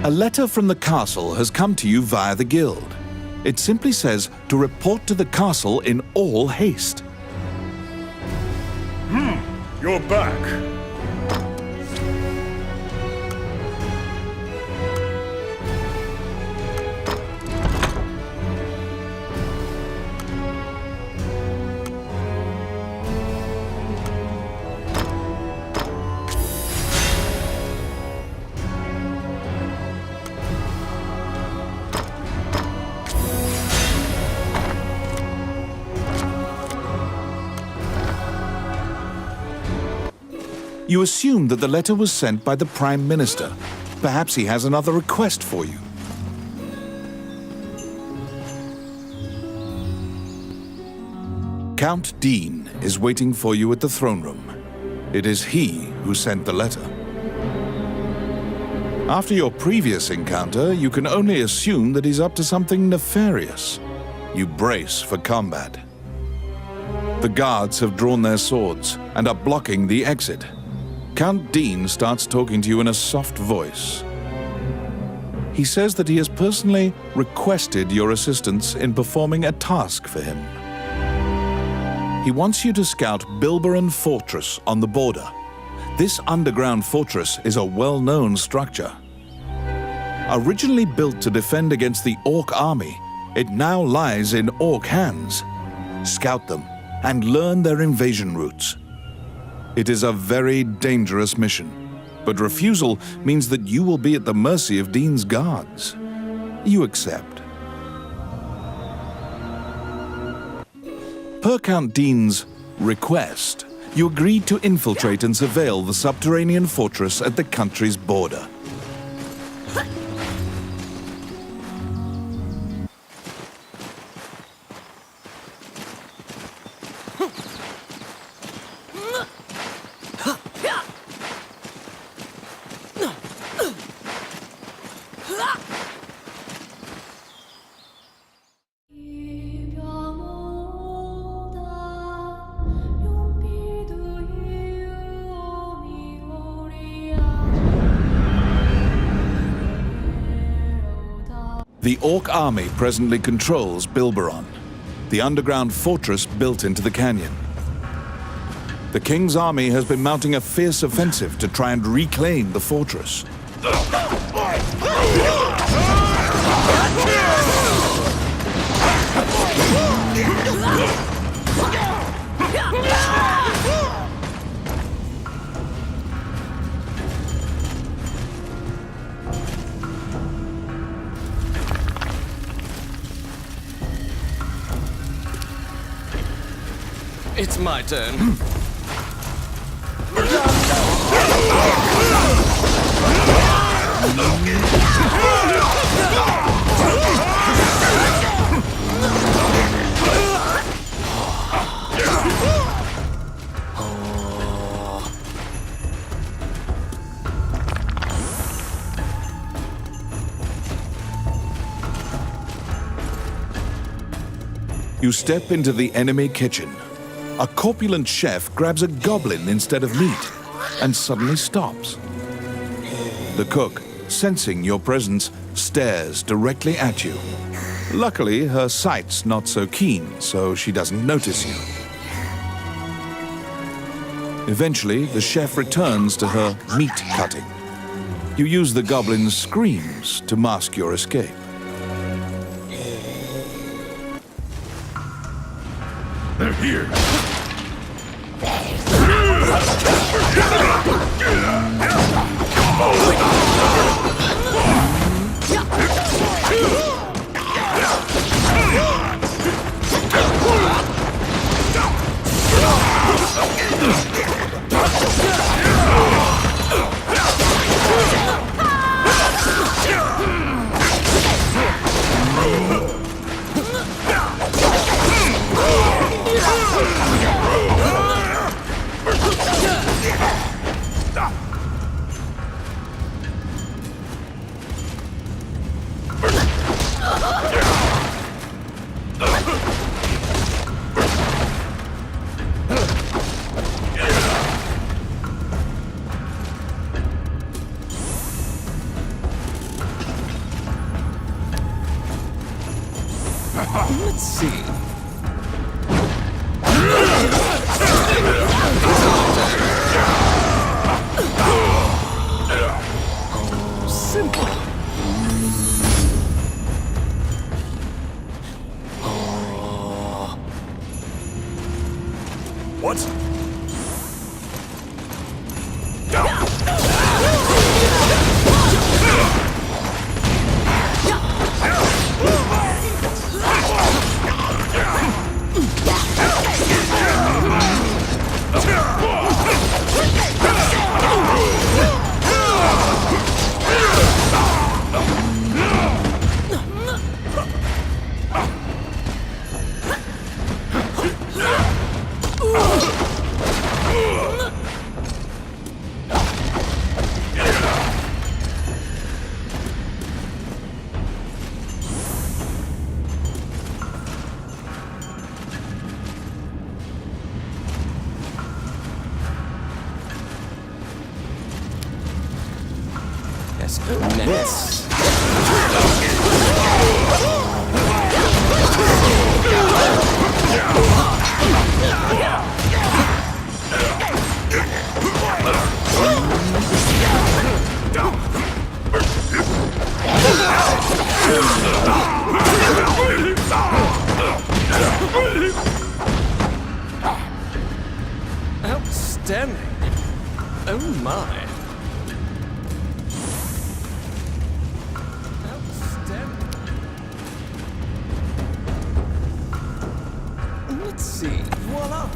A letter from the castle has come to you via the guild. It simply says to report to the castle in all haste. You're back. You assume that the letter was sent by the Prime Minister. Perhaps he has another request for you. Count Dean is waiting for you at the throne room. It is he who sent the letter. After your previous encounter, you can only assume that he's up to something nefarious. You brace for combat. The guards have drawn their swords and are blocking the exit. Count Dean starts talking to you in a soft voice. He says that he has personally requested your assistance in performing a task for him. He wants you to scout Bilbaron Fortress on the border. This underground fortress is a well-known structure. Originally built to defend against the Orc army, it now lies in Orc hands. Scout them and learn their invasion routes. It is a very dangerous mission, but refusal means that you will be at the mercy of Dean's guards. You accept. Per Count Dean's request, you agreed to infiltrate and surveil the Subterranean fortress at the country's border. The Orc army presently controls Bilbaron, the underground fortress built into the canyon. The King's army has been mounting a fierce offensive to try and reclaim the fortress. It's my turn. You step into the enemy kitchen. A corpulent chef grabs a goblin instead of meat and suddenly stops. The cook, sensing your presence, stares directly at you. Luckily, her sight's not so keen, so she doesn't notice you. Eventually, the chef returns to her meat cutting. You use the goblin's screams to mask your escape. They're here. Let's see. Simple. What? Let's go next. Outstanding. Oh my. Outstanding. Let's see. Voila.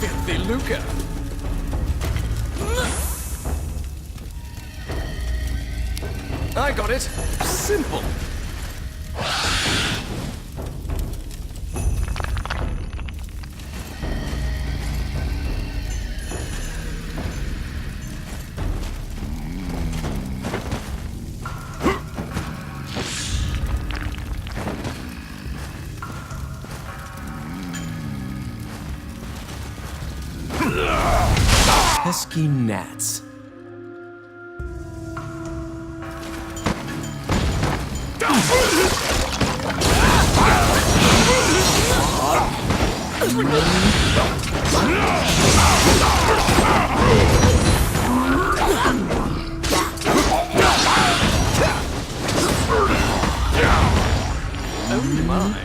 Filthy Luca. I got it. Simple. Pesky gnats. Oh my.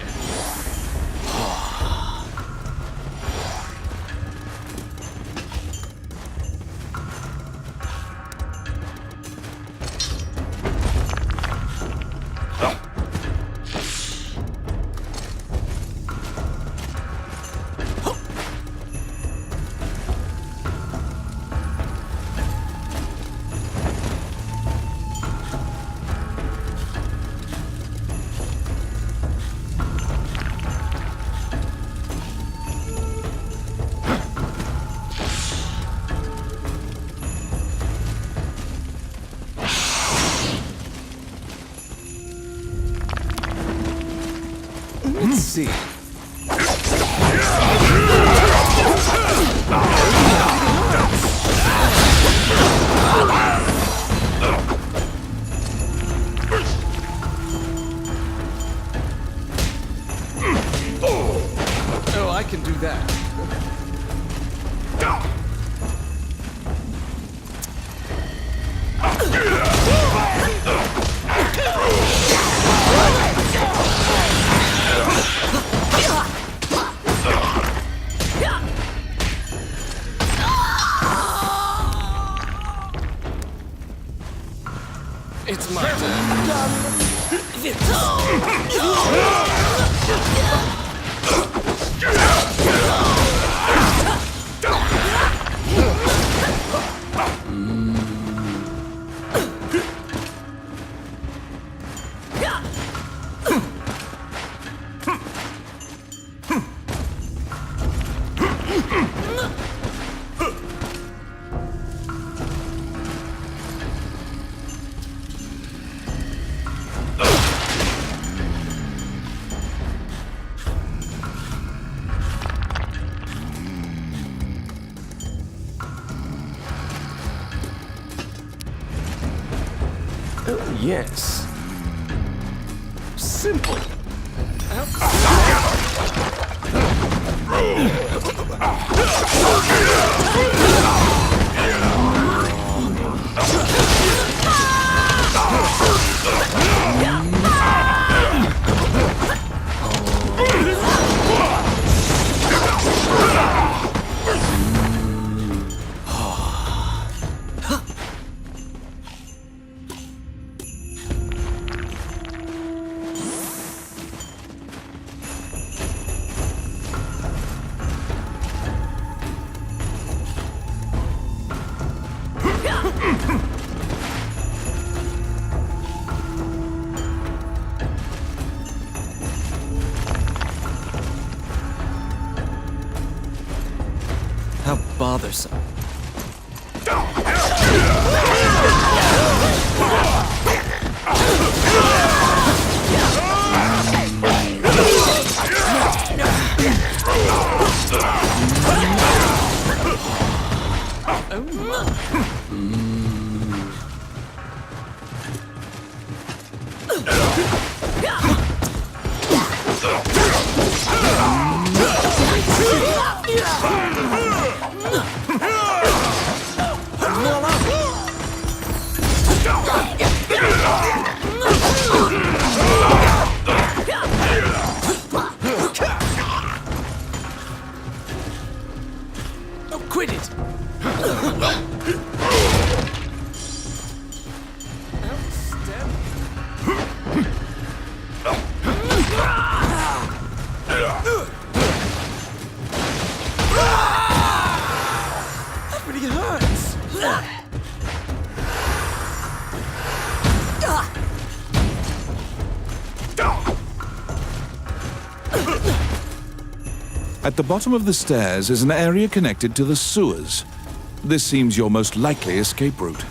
Let's see. Oh, I can do that. It's my turn. Oh, yes. Simple. How bothersome. Oh, quit it! That really hurts! At the bottom of the stairs is an area connected to the sewers. This seems your most likely escape route.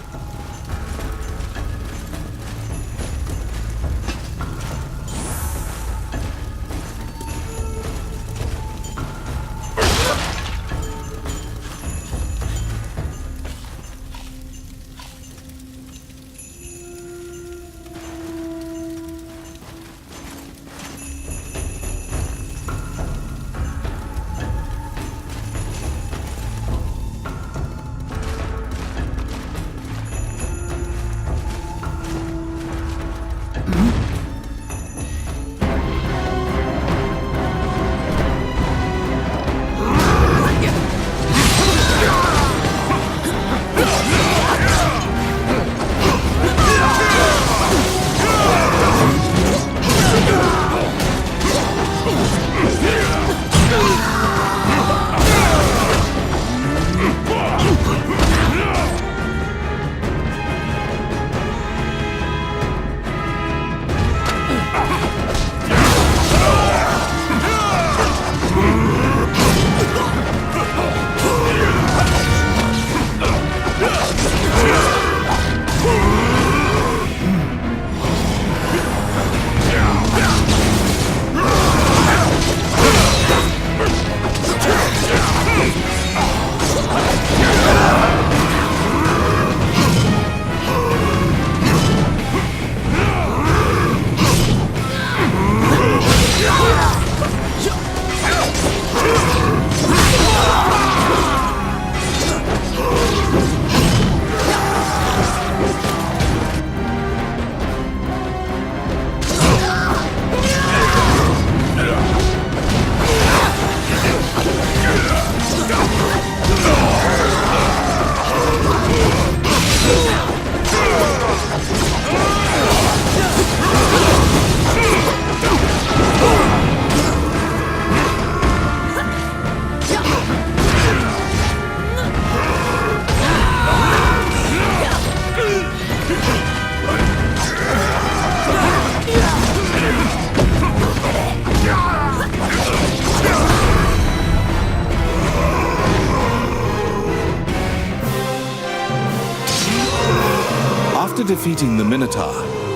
After defeating the Minotaur,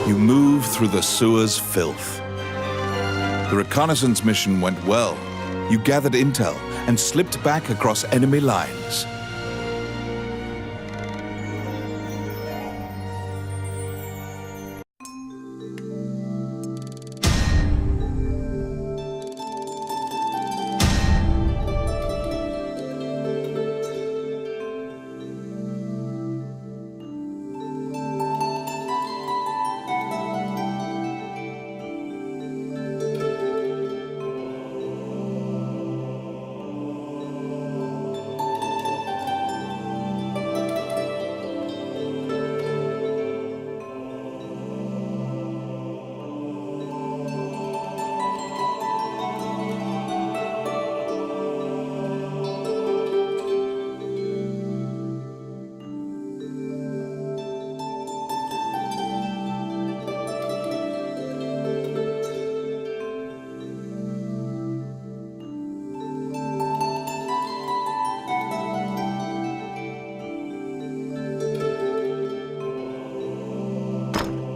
you move through the sewer's filth. The reconnaissance mission went well. You gathered intel and slipped back across enemy lines.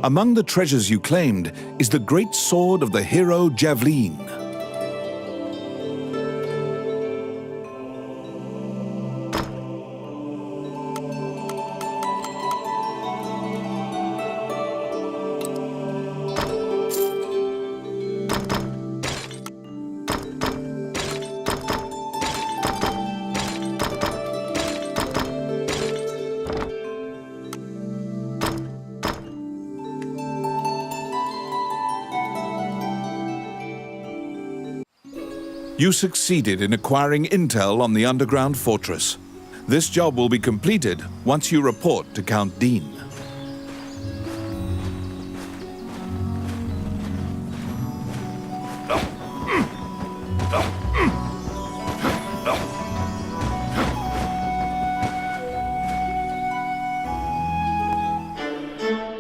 Among the treasures you claimed is the great sword of the hero Javelin. You succeeded in acquiring intel on the underground fortress. This job will be completed once you report to Count Dean.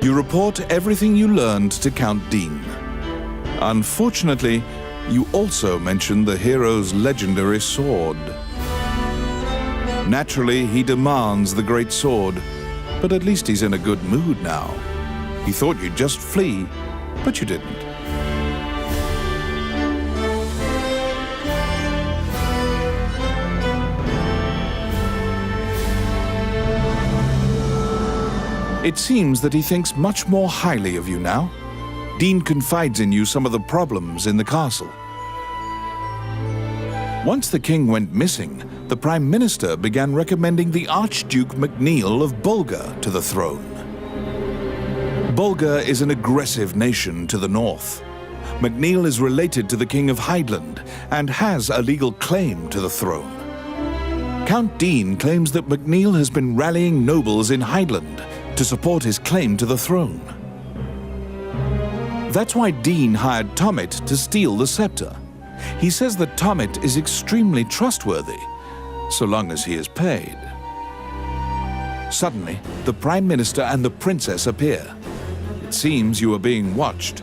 You report everything you learned to Count Dean. Unfortunately, you also mentioned the hero's legendary sword. Naturally, he demands the great sword, but at least he's in a good mood now. He thought you'd just flee, but you didn't. It seems that he thinks much more highly of you now. Dean confides in you some of the problems in the castle. Once the king went missing, the Prime Minister began recommending the Archduke MacNeil of Bulgar to the throne. Bulgar is an aggressive nation to the north. MacNeil is related to the King of Hydeland and has a legal claim to the throne. Count Dean claims that MacNeil has been rallying nobles in Hydeland to support his claim to the throne. That's why Dean hired Tommet to steal the scepter. He says that Tommet is extremely trustworthy, so long as he is paid. Suddenly, the Prime Minister and the Princess appear. It seems you are being watched.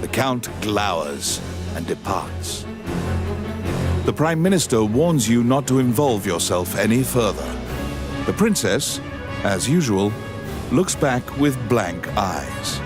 The Count glowers and departs. The Prime Minister warns you not to involve yourself any further. The Princess, as usual, looks back with blank eyes.